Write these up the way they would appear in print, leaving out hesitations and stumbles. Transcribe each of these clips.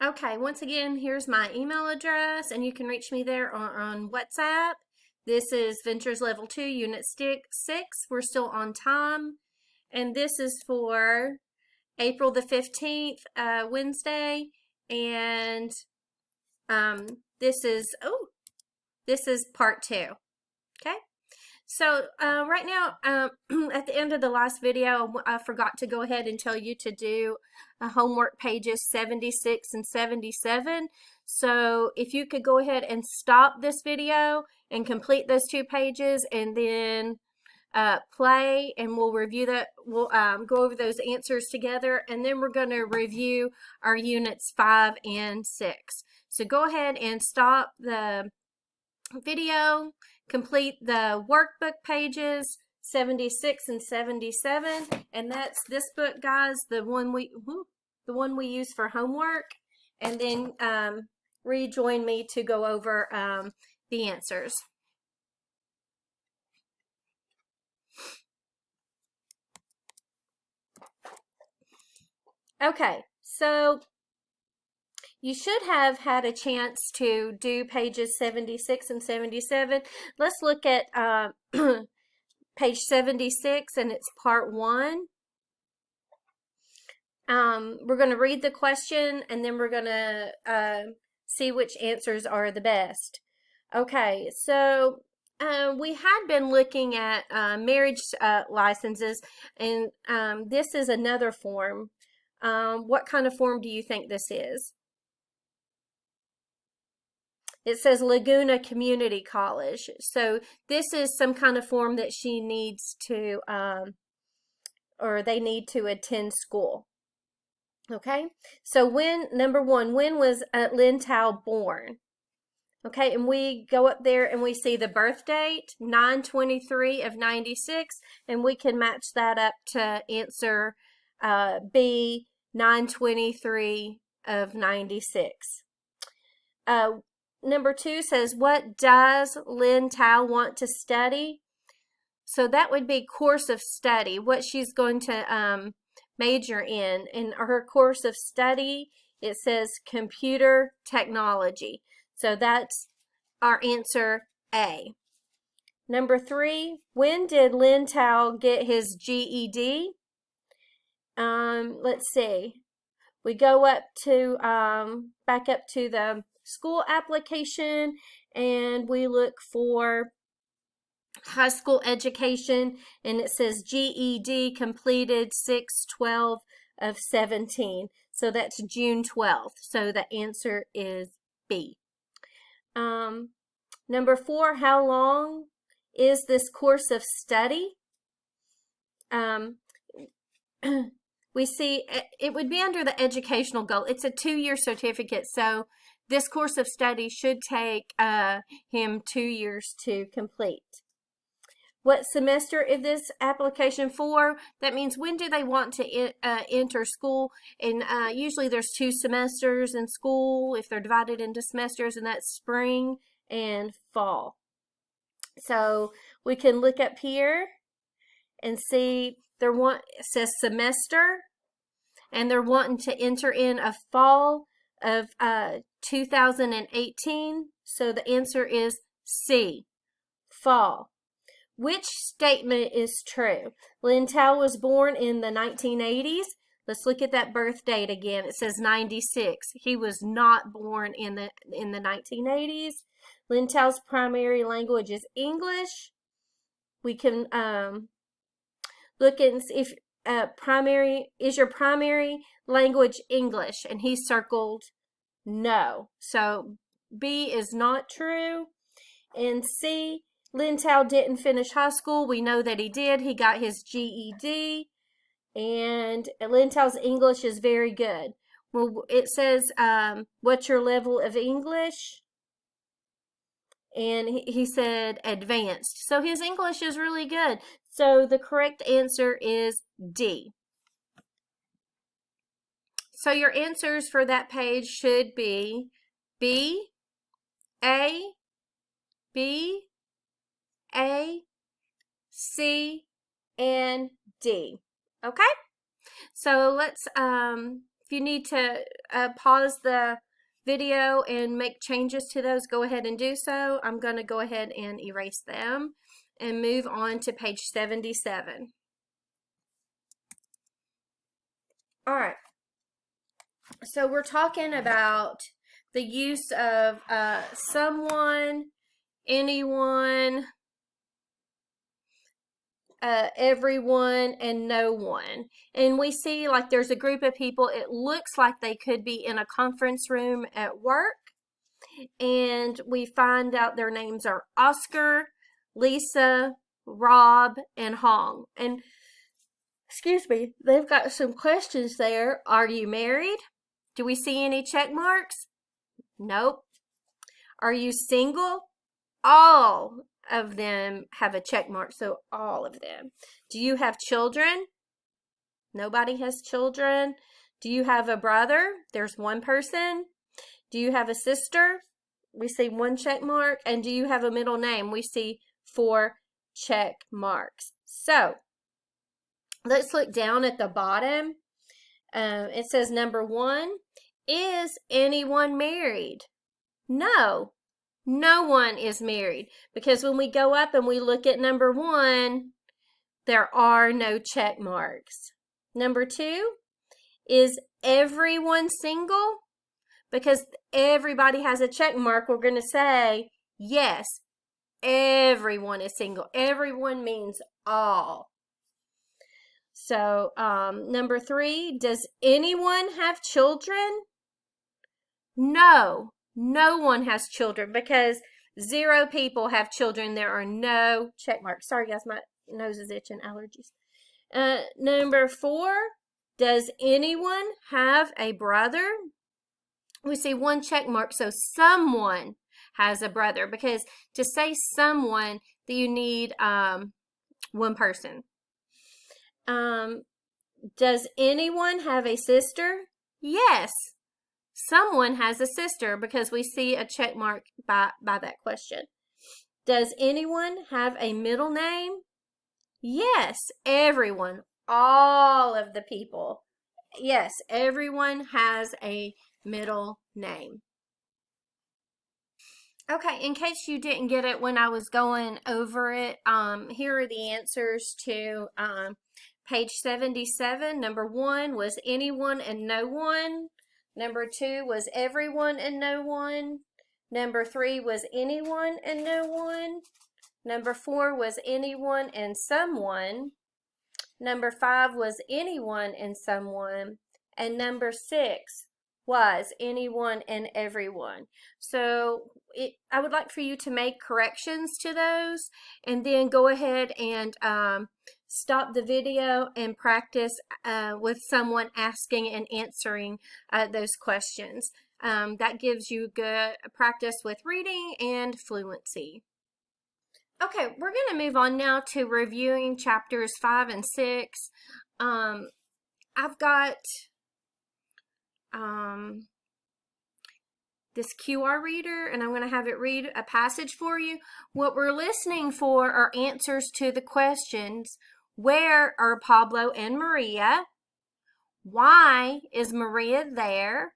Okay, once again, here's my email address, and you can reach me there on WhatsApp. This is Ventures Level 2, Unit 6. We're still on time. And this is for April the 15th, Wednesday. And this is part 2. Okay? So right now, at the end of the last video, I forgot to go ahead and tell you to do homework pages 76 and 77. So if you could go ahead and stop this video and complete those 2 pages, and then play, and we'll review that. We'll go over those answers together, and then we're going to review our units 5 and 6. So go ahead and stop the video, complete the workbook pages 76 and 77, and that's this book, guys, the one we use for homework, and then rejoin me to go over the answers. Okay, so you should have had a chance to do pages 76 and 77. Let's look at page 76, and it's part 1. We're going to read the question, and then we're going to see which answers are the best. Okay, so we had been looking at marriage licenses, and this is another form. What kind of form do you think this is? It says Laguna Community College. So this is some kind of form that she needs to, or they need to attend school. Okay, so number 1, when was Lynn Tao born? Okay, and we go up there and we see the birth date, 9/23 of 96, and we can match that up to answer B, 9/23 of 96. Number 2 says, what does Lynn Tao want to study? So that would be course of study, what she's going to major in. In her course of study, it says computer technology. So that's our answer A. Number 3, when did Lynn Tao get his GED? Let's see. We go up to, back up to the school application, and we look for high school education, and it says GED completed 6/12 of 17. So that's June 12th. So the answer is B. Number 4, how long is this course of study? We see it would be under the educational goal. It's a 2-year certificate, so this course of study should take him 2 years to complete. What semester is this application for? That means when do they want to enter school? And usually there's 2 semesters in school if they're divided into semesters, and that's spring and fall. So we can look up here and see it says semester, and they're wanting to enter in a fall of 2018. So the answer is C, fall. Which statement is true? Lynn Tao was born in the 1980s. Let's look at that birth date again. It says 96. He was not born in the 1980s. Lynn Tao's primary language is English. We can look and see if your primary language English, and he circled no. So B is not true. And C, Lynn Tao didn't finish high school. We know that he did. He got his GED, and Lynn Tao's English is very good. Well, it says, what's your level of English? And he said advanced. So his English is really good. So the correct answer is D. So your answers for that page should be B, A, B, A, C, and D. Okay? So let's If you need to pause the video and make changes to those, go ahead and do so. I'm going to go ahead and erase them and move on to page 77. All right. So we're talking about the use of someone, anyone, everyone, and no one. And we see like there's a group of people. It looks like they could be in a conference room at work. And we find out their names are Oscar, Lisa, Rob, and Hong. And excuse me, they've got some questions there. Are you married? Do we see any check marks? Nope. Are you single? All of them have a check mark, so all of them. Do you have children? Nobody has children. Do you have a brother? There's one person. Do you have a sister? We see one check mark. And do you have a middle name? We see 4 check marks. So let's look down at the bottom. It says number 1, is anyone married? No, no one is married, because when we go up and we look at number 1, there are no check marks. Number 2, is everyone single? Because everybody has a check mark, we're going to say, yes, everyone is single. Everyone means all. So, number 3, does anyone have children? No, no one has children, because 0 people have children. There are no check marks. Sorry, guys, my nose is itching, allergies. Number 4, does anyone have a brother? We see 1 check mark, so someone has a brother, because to say someone, you need 1 person. Does anyone have a sister? Yes, someone has a sister, because we see a check mark by that question. Does anyone have a middle name? Yes, everyone, all of the people. Yes, everyone has a middle name. Okay, in case you didn't get it when I was going over it, here are the answers to page 77. Number 1 was anyone and no one. Number 2 was everyone and no one. Number 3 was anyone and no one. Number 4 was anyone and someone. Number 5 was anyone and someone. And number 6 was anyone and everyone. So I would like for you to make corrections to those, and then go ahead and stop the video and practice with someone asking and answering those questions. That gives you good practice with reading and fluency. Okay, we're going to move on now to reviewing chapters 5 and 6. I've got this QR reader, and I'm going to have it read a passage for you. What we're listening for are answers to the questions: where are Pablo and Maria? Why is Maria there?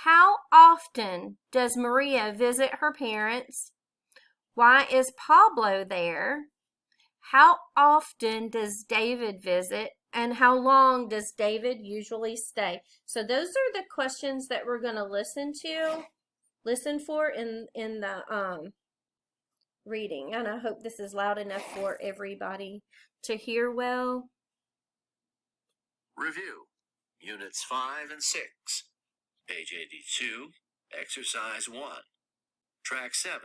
How often does Maria visit her parents? Why is Pablo there? How often does David visit? And how long does David usually stay? So those are the questions that we're going to listen for in the reading. And I hope this is loud enough for everybody to hear well. Review, Units 5 and 6, page 82, Exercise 1, Track 7.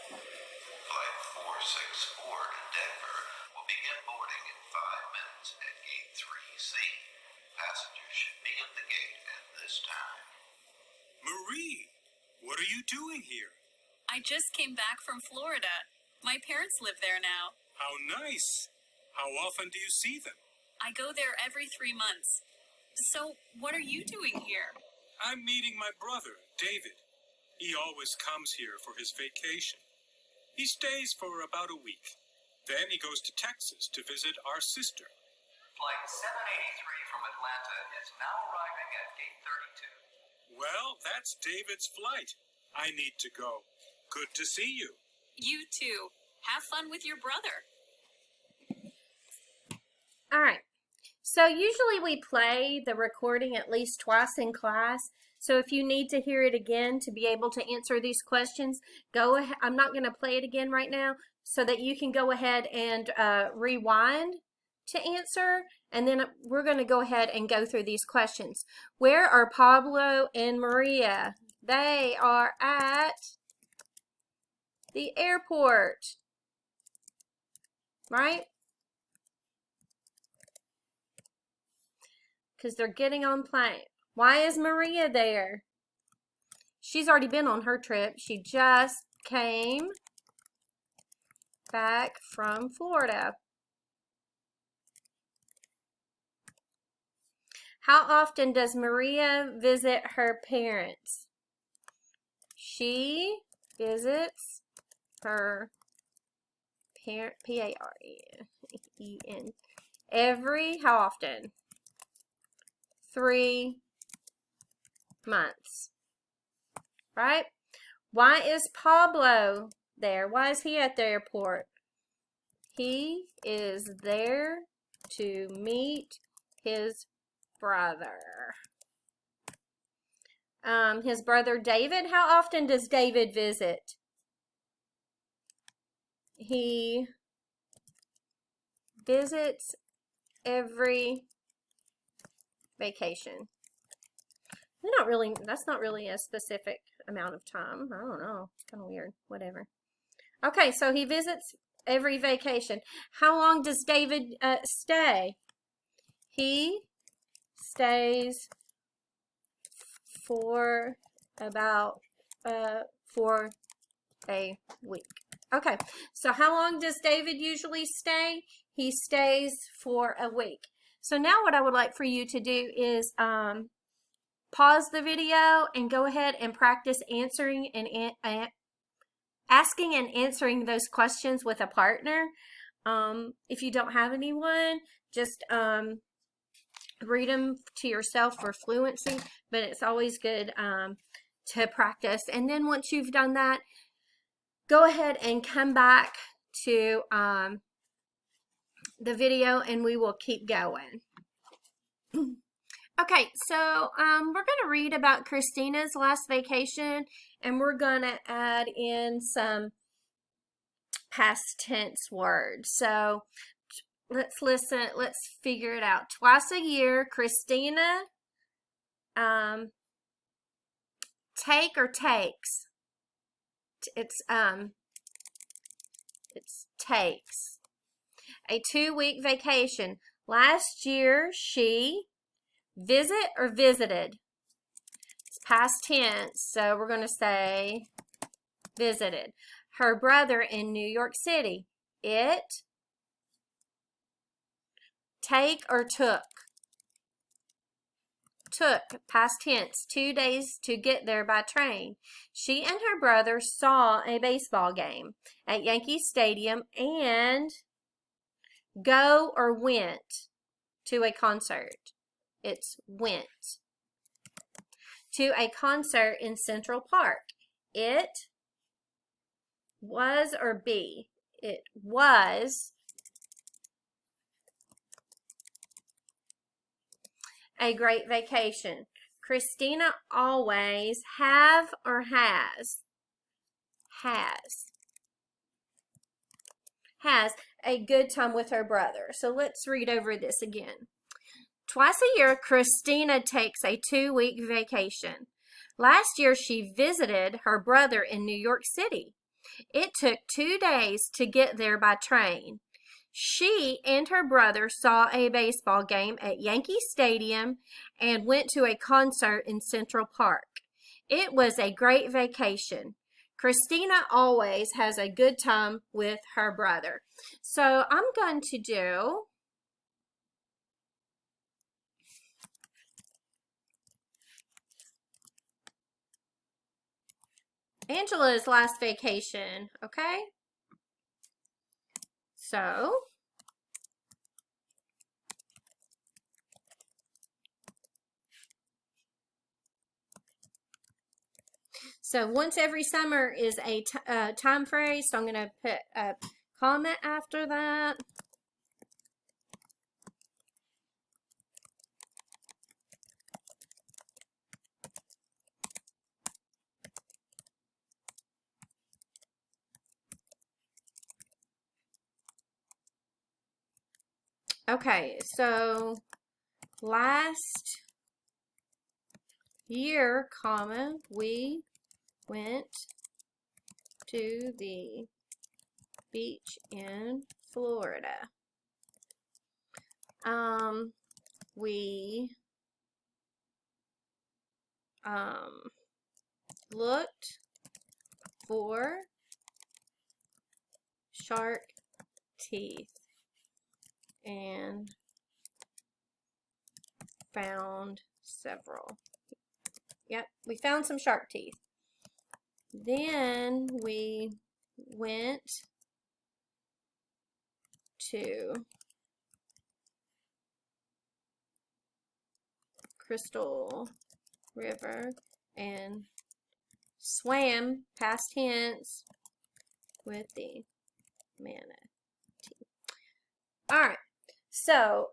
Flight 464 to Denver will begin boarding in 5 minutes at Gate 3C. Passengers should be at the gate at this time. Marie, what are you doing here? I just came back from Florida. My parents live there now. How nice. How often do you see them? I go there every 3 months. So, what are you doing here? I'm meeting my brother, David. He always comes here for his vacation. He stays for about a week. Then he goes to Texas to visit our sister. Flight 783 from Atlanta is now arriving at gate 32. Well, that's David's flight. I need to go. Good to see you. You too. Have fun with your brother. All right. So usually we play the recording at least twice in class. So if you need to hear it again to be able to answer these questions, go ahead. I'm not going to play it again right now so that you can go ahead and rewind to answer. And then we're going to go ahead and go through these questions. Where are Pablo and Maria? They are at the airport, right? Because they're getting on plane. Why is Maria there? She's already been on her trip. She just came back from Florida. How often does Maria visit her parents? She visits her parent, P-A-R-E-N, every, how often? 3 months, right? Why is Pablo there? Why is he at the airport? He is there to meet his brother. His brother David, how often does David visit? He visits every vacation. That's not really a specific amount of time. I don't know. It's kind of weird. Whatever. Okay, so he visits every vacation. How long does David stay? He stays for about for a week. Okay, so how long does David usually stay? He stays for a week. So now what I would like for you to do is pause the video and go ahead and practice answering and asking and answering those questions with a partner. If you don't have anyone, just read them to yourself for fluency, but it's always good to practice. And then once you've done that, go ahead and come back to the video and we will keep going. Okay, so we're going to read about Christina's last vacation, and we're going to add in some past tense words. So let's listen, let's figure it out. Twice a year, Christina take or takes. It's takes. A 2-week vacation. Last year, she visit or visited. It's past tense, so we're going to say visited. Her brother in New York City. It take or took. Took, past tense, 2 days to get there by train. She and her brother saw a baseball game at Yankee Stadium and go or went to a concert. It's went to a concert in Central Park. It was or be. It was a great vacation. Christina always have or has. Has a good time with her brother. So let's read over this again. Twice a year, Christina takes a 2-week vacation. Last year, she visited her brother in New York City. It took 2 days to get there by train. She and her brother saw a baseball game at Yankee Stadium and went to a concert in Central Park. It was a great vacation. Christina always has a good time with her brother. So I'm going to do Angela's last vacation, okay? So So once every summer is a time phrase, so I'm going to put a comment after that. Okay, so last year, comma, we went to the beach in Florida. We looked for shark teeth and found several. Yep, we found some shark teeth. Then we went to Crystal River and swam, past tense, with the manatee. All right, so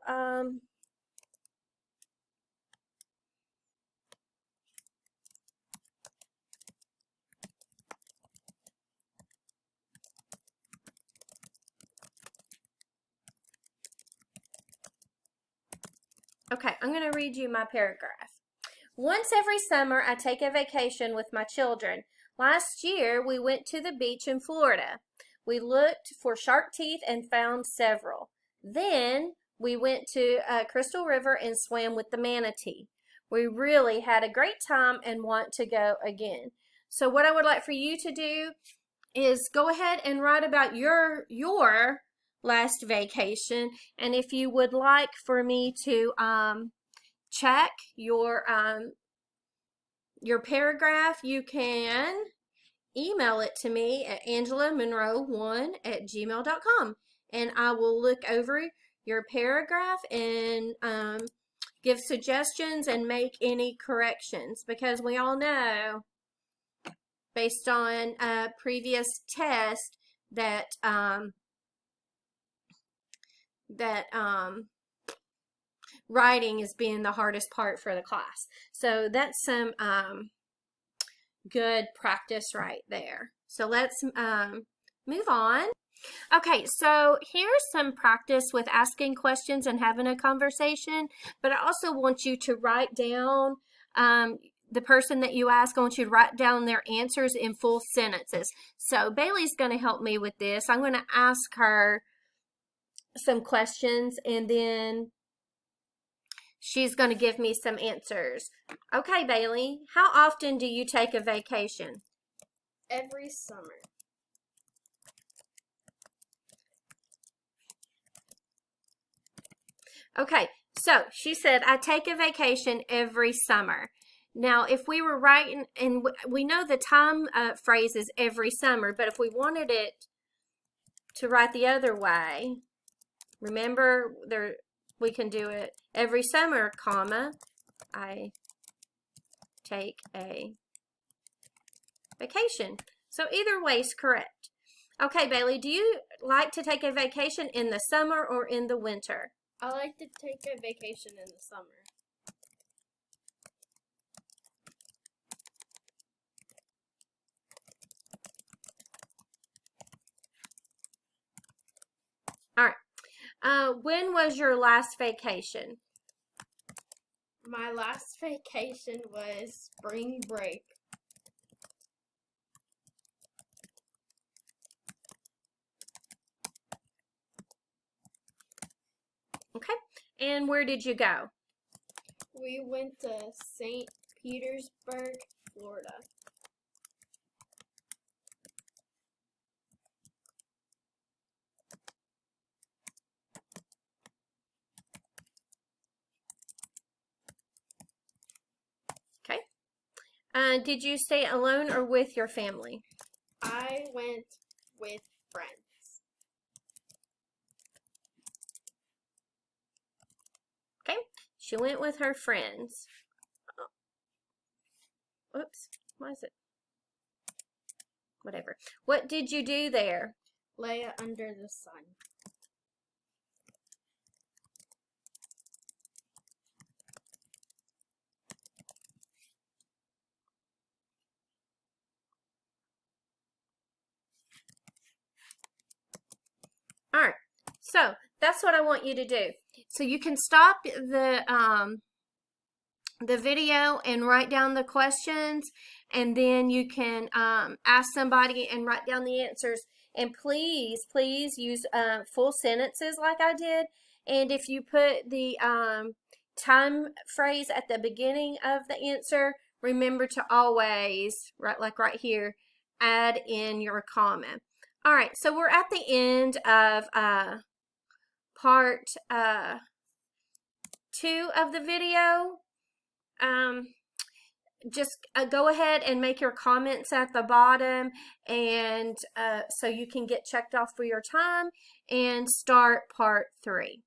okay, I'm going to read you my paragraph. Once every summer, I take a vacation with my children. Last year, we went to the beach in Florida. We looked for shark teeth and found several. Then we went to Crystal River and swam with the manatee. We really had a great time and want to go again. So what I would like for you to do is go ahead and write about your last vacation, and if you would like for me to check your paragraph, you can email it to me at angelamonroe1@gmail.com, and I will look over your paragraph and give suggestions and make any corrections, because we all know, based on a previous test, that writing is being the hardest part for the class. So that's some good practice right there. So let's move on. Okay, so here's some practice with asking questions and having a conversation, but I also want you to write down the person that you ask. I want you to write down their answers in full sentences. So Bailey's going to help me with this. I'm going to ask her some questions, and then she's going to give me some answers. Okay, Bailey, how often do you take a vacation? Every summer. Okay, so she said, I take a vacation every summer. Now, if we were writing, and we know the time phrase is every summer, but if we wanted it to write the other way, remember, we can do it every summer, comma, I take a vacation. So either way is correct. Okay, Bailey, do you like to take a vacation in the summer or in the winter? I like to take a vacation in the summer. All right. When was your last vacation? My last vacation was spring break. Okay. And where did you go? We went to St. Petersburg, Florida. Okay. Did you stay alone or with your family? I went with friends. Okay. She went with her friends. Oops. Why is it? whatever. What did you do there? Lay under the sun. All right, so that's what I want you to do. So you can stop the video and write down the questions, and then you can ask somebody and write down the answers. And please use full sentences like I did. And if you put the time phrase at the beginning of the answer, remember to always, right here, add in your comment. All right, so we're at the end of part 2 of the video. Just go ahead and make your comments at the bottom, and so you can get checked off for your time and start part 3.